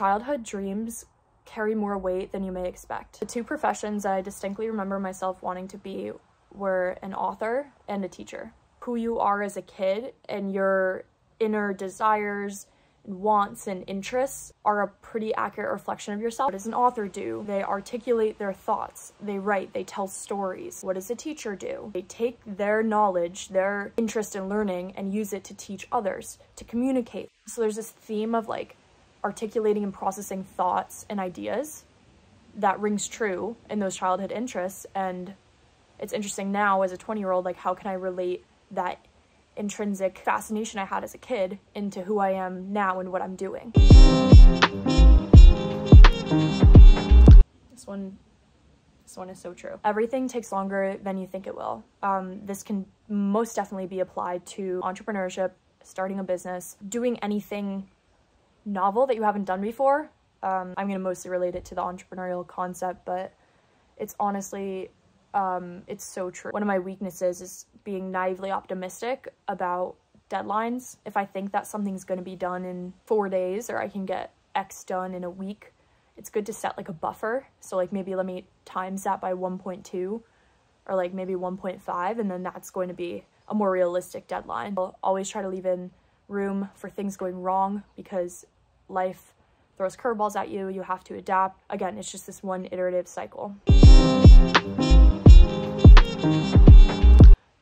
childhood dreams carry more weight than you may expect. The two professions that I distinctly remember myself wanting to be were an author and a teacher. Who you are as a kid and your inner desires and wants and interests are a pretty accurate reflection of yourself. What does an author do? They articulate their thoughts, they write, they tell stories. What does a teacher do? They take their knowledge, their interest in learning, and use it to teach others, to communicate. So there's this theme of like articulating and processing thoughts and ideas that rings true in those childhood interests. And it's interesting now as a 20-year-old, like how can I relate that intrinsic fascination I had as a kid into who I am now and what I'm doing. This one is so true. Everything takes longer than you think it will. This can most definitely be applied to entrepreneurship, starting a business, doing anything novel that you haven't done before. I'm gonna mostly relate it to the entrepreneurial concept, but it's honestly, it's so true. One of my weaknesses is being naively optimistic about deadlines. If I think that something's going to be done in 4 days or I can get X done in a week, it's good to set like a buffer. So like maybe let me times that by 1.2 or like maybe 1.5, and then that's going to be a more realistic deadline. I'll always try to leave in room for things going wrong because life throws curveballs at you. You have to adapt. Again, it's just this one iterative cycle.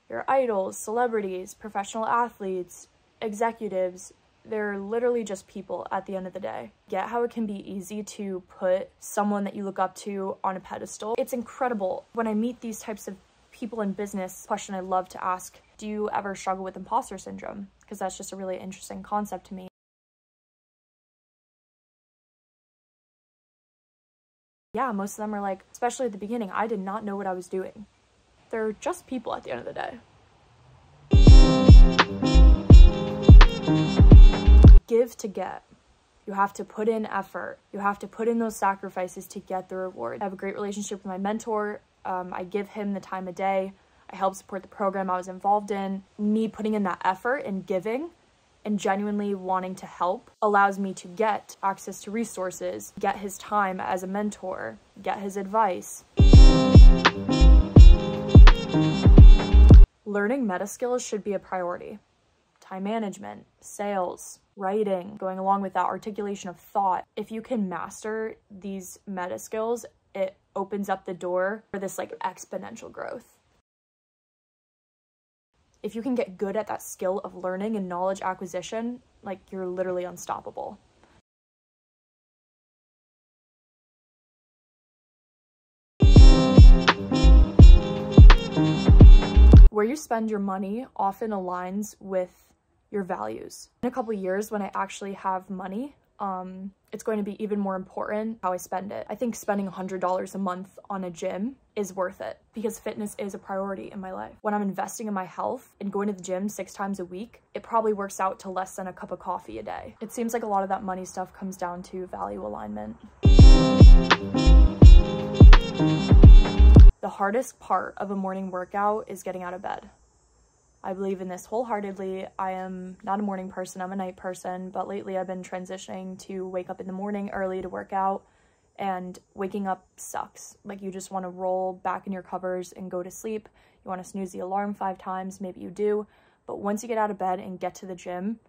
Your idols, celebrities, professional athletes, executives, they're literally just people at the end of the day. Get how it can be easy to put someone that you look up to on a pedestal. It's incredible. When I meet these types of people in business, question I love to ask, do you ever struggle with imposter syndrome? Because that's just a really interesting concept to me. Yeah, most of them are like, especially at the beginning, I did not know what I was doing. They're just people at the end of the day. Give to get. You have to put in effort. You have to put in those sacrifices to get the reward. I have a great relationship with my mentor. I give him the time of day. I help support the program I was involved in. Me putting in that effort and giving and genuinely wanting to help allows me to get access to resources, get his time as a mentor, get his advice. Learning meta skills should be a priority. Time management, sales, writing, going along with that articulation of thought. If you can master these meta skills, it opens up the door for this like exponential growth. If you can get good at that skill of learning and knowledge acquisition, like you're literally unstoppable. Where you spend your money often aligns with your values. In a couple years, when I actually have money, it's going to be even more important how I spend it. I think spending $100 a month on a gym is worth it because fitness is a priority in my life. When I'm investing in my health and going to the gym 6 times a week, it probably works out to less than a cup of coffee a day. It seems like a lot of that money stuff comes down to value alignment. The hardest part of a morning workout is getting out of bed. I believe in this wholeheartedly. I am not a morning person, I'm a night person, but lately I've been transitioning to wake up in the morning early to work out, and waking up sucks. Like you just want to roll back in your covers and go to sleep. You want to snooze the alarm 5 times, maybe you do, but once you get out of bed and get to the gym,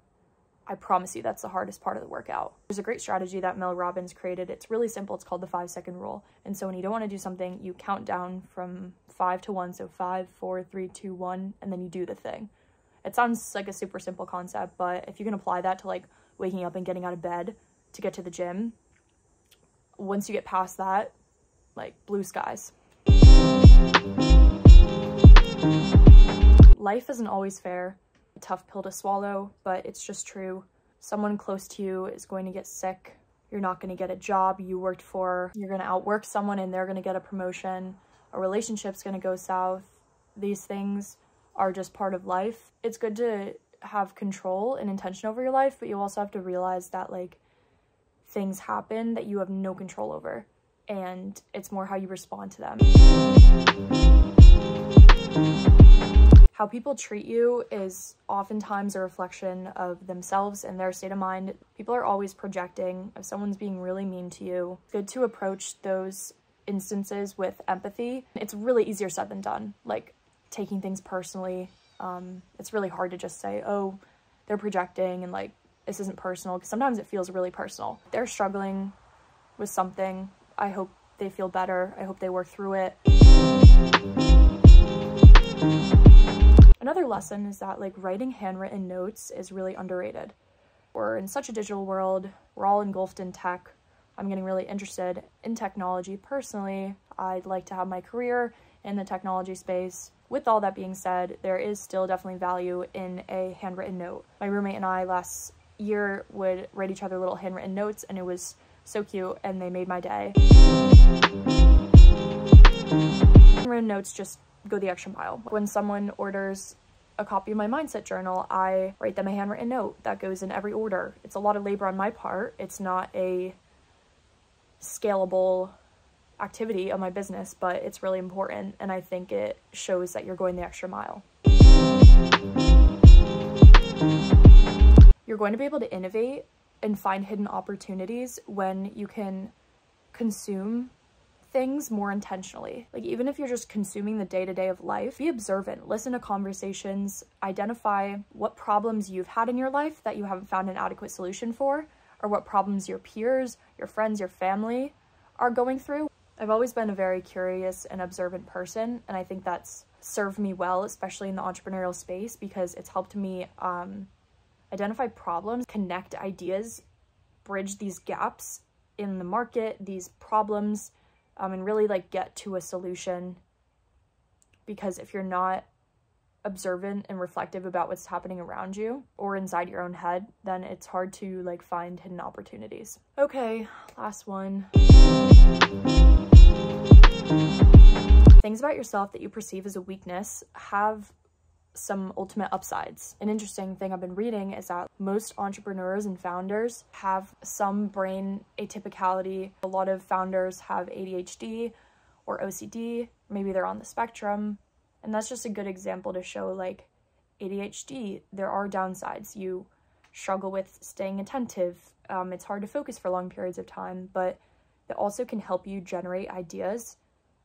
I promise you that's the hardest part of the workout. There's a great strategy that Mel Robbins created. It's really simple. It's called the 5-second rule. And so when you don't want to do something, you count down from 5 to 1. So 5, 4, 3, 2, 1, and then you do the thing. It sounds like a super simple concept, but if you can apply that to like waking up and getting out of bed to get to the gym, once you get past that, like blue skies. Life isn't always fair. A tough pill to swallow, but it's just true. Someone close to you is going to get sick. You're not going to get a job you worked for. You're going to outwork someone and they're going to get a promotion. A relationship's going to go south. These things are just part of life. It's good to have control and intention over your life, but you also have to realize that like things happen that you have no control over, and it's more how you respond to them. How people treat you is oftentimes a reflection of themselves and their state of mind. People are always projecting. If someone's being really mean to you, it's good to approach those instances with empathy. It's really easier said than done, like taking things personally. It's really hard to just say, oh, they're projecting and like, this isn't personal, because sometimes it feels really personal. They're struggling with something. I hope they feel better. I hope they work through it. Another lesson is that like writing handwritten notes is really underrated. We're in such a digital world. We're all engulfed in tech. I'm getting really interested in technology personally. I'd like to have my career in the technology space. With all that being said, there is still definitely value in a handwritten note. My roommate and I last year would write each other little handwritten notes, and it was so cute, and they made my day. Handwritten notes just go the extra mile. When someone orders a copy of my mindset journal, I write them a handwritten note that goes in every order. It's a lot of labor on my part. It's not a scalable activity of my business, but it's really important, and I think it shows that you're going the extra mile. You're going to be able to innovate and find hidden opportunities when you can consume things more intentionally. Like, even if you're just consuming the day-to-day of life, be observant, listen to conversations, identify what problems you've had in your life that you haven't found an adequate solution for, or what problems your peers, your friends, your family are going through. I've always been a very curious and observant person, and I think that's served me well, especially in the entrepreneurial space, because it's helped me identify problems, connect ideas, bridge these gaps in the market, these problems, and really like get to a solution. Because if you're not observant and reflective about what's happening around you or inside your own head, then it's hard to like find hidden opportunities. Okay, last one. Things about yourself that you perceive as a weakness have some ultimate upsides. An interesting thing I've been reading is that most entrepreneurs and founders have some brain atypicality. A lot of founders have ADHD or OCD, maybe they're on the spectrum, and that's just a good example to show like ADHD, there are downsides. You struggle with staying attentive. It's hard to focus for long periods of time, but it also can help you generate ideas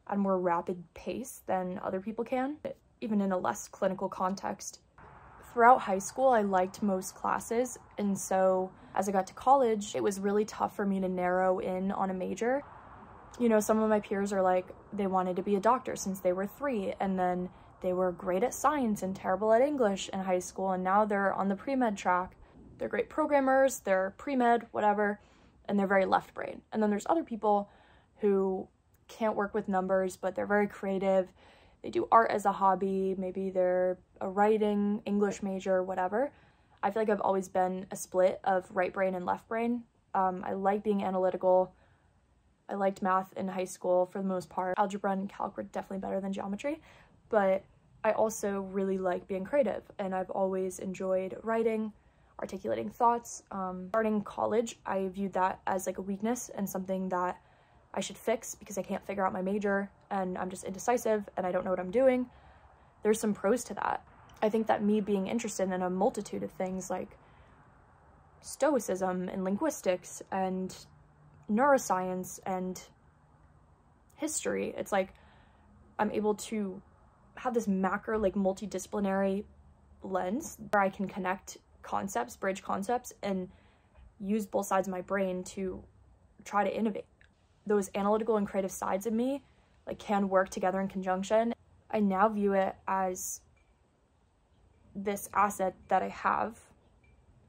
at a more rapid pace than other people can, even in a less clinical context. Throughout high school, I liked most classes, and so as I got to college, it was really tough for me to narrow in on a major. You know, some of my peers are like, they wanted to be a doctor since they were 3, and then they were great at science and terrible at English in high school, and now they're on the pre-med track. They're great programmers, they're pre-med, whatever, and they're very left brain. And then there's other people who can't work with numbers, but they're very creative. They do art as a hobby, maybe they're a writing, English major, whatever. I feel like I've always been a split of right brain and left brain. I like being analytical. I liked math in high school for the most part. Algebra and calc were definitely better than geometry, but I also really like being creative, and I've always enjoyed writing, articulating thoughts. Starting college, I viewed that as like a weakness and something that I should fix because I can't figure out my major and I'm just indecisive and I don't know what I'm doing. There's some pros to that. I think that me being interested in a multitude of things like stoicism and linguistics and neuroscience and history, it's like I'm able to have this macro, like multidisciplinary lens where I can connect concepts, bridge concepts, and use both sides of my brain to try to innovate. Those analytical and creative sides of me like can work together in conjunction. I now view it as this asset that I have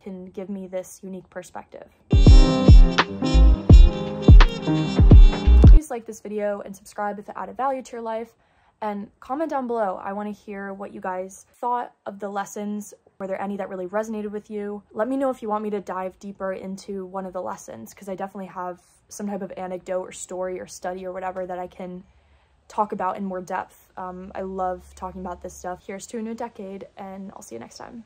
can give me this unique perspective. Please like this video and subscribe if it added value to your life, and comment down below. I want to hear what you guys thought of the lessons. Were there any that really resonated with you? Let me know if you want me to dive deeper into one of the lessons, because I definitely have some type of anecdote or story or study or whatever that I can talk about in more depth. I love talking about this stuff. Here's to a new decade, and I'll see you next time.